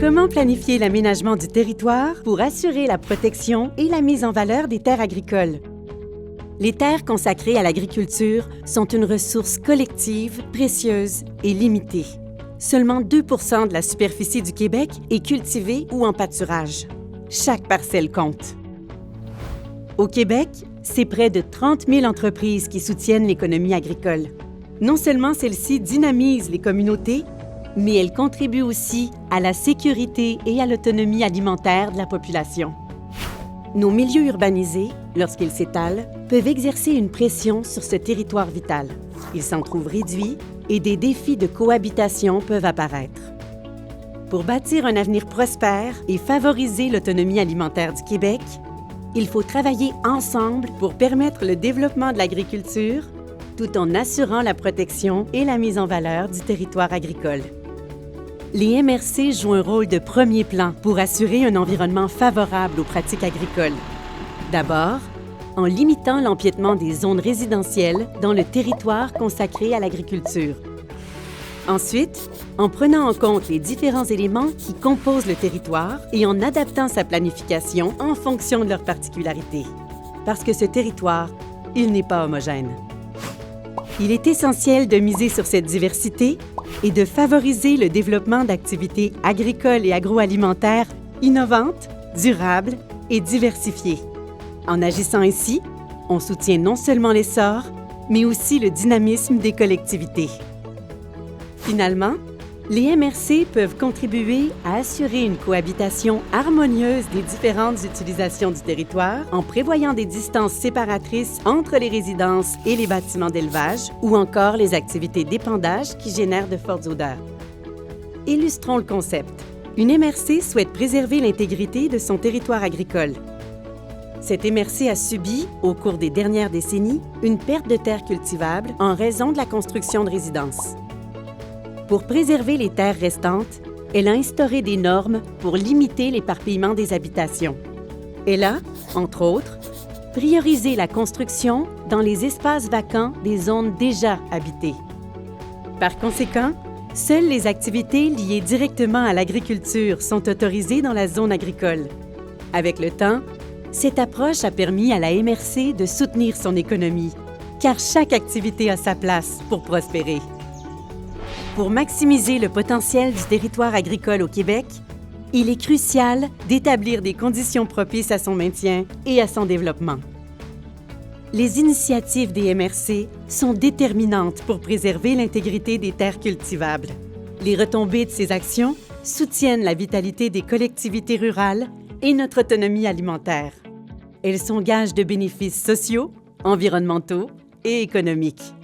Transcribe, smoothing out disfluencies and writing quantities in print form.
Comment planifier l'aménagement du territoire pour assurer la protection et la mise en valeur des terres agricoles? Les terres consacrées à l'agriculture sont une ressource collective, précieuse et limitée. Seulement 2 % de la superficie du Québec est cultivée ou en pâturage. Chaque parcelle compte. Au Québec, c'est près de 30 000 entreprises qui soutiennent l'économie agricole. Non seulement celles-ci dynamisent les communautés, mais elles contribuent aussi à la sécurité et à l'autonomie alimentaire de la population. Nos milieux urbanisés, lorsqu'ils s'étalent, peuvent exercer une pression sur ce territoire vital. Ils s'en trouvent réduits et des défis de cohabitation peuvent apparaître. Pour bâtir un avenir prospère et favoriser l'autonomie alimentaire du Québec, il faut travailler ensemble pour permettre le développement de l'agriculture tout en assurant la protection et la mise en valeur du territoire agricole. Les MRC jouent un rôle de premier plan pour assurer un environnement favorable aux pratiques agricoles. D'abord, en limitant l'empiètement des zones résidentielles dans le territoire consacré à l'agriculture. Ensuite, en prenant en compte les différents éléments qui composent le territoire et en adaptant sa planification en fonction de leurs particularités. Parce que ce territoire, il n'est pas homogène. Il est essentiel de miser sur cette diversité et de favoriser le développement d'activités agricoles et agroalimentaires innovantes, durables et diversifiées. En agissant ainsi, on soutient non seulement l'essor, mais aussi le dynamisme des collectivités. Finalement, les MRC peuvent contribuer à assurer une cohabitation harmonieuse des différentes utilisations du territoire en prévoyant des distances séparatrices entre les résidences et les bâtiments d'élevage ou encore les activités d'épandage qui génèrent de fortes odeurs. Illustrons le concept. Une MRC souhaite préserver l'intégrité de son territoire agricole. Cette MRC a subi, au cours des dernières décennies, une perte de terres cultivables en raison de la construction de résidences. Pour préserver les terres restantes, elle a instauré des normes pour limiter l'éparpillement des habitations. Elle a, entre autres, priorisé la construction dans les espaces vacants des zones déjà habitées. Par conséquent, seules les activités liées directement à l'agriculture sont autorisées dans la zone agricole. Avec le temps, cette approche a permis à la MRC de soutenir son économie, car chaque activité a sa place pour prospérer. Pour maximiser le potentiel du territoire agricole au Québec, il est crucial d'établir des conditions propices à son maintien et à son développement. Les initiatives des MRC sont déterminantes pour préserver l'intégrité des terres cultivables. Les retombées de ces actions soutiennent la vitalité des collectivités rurales et notre autonomie alimentaire. Elles sont gages de bénéfices sociaux, environnementaux et économiques.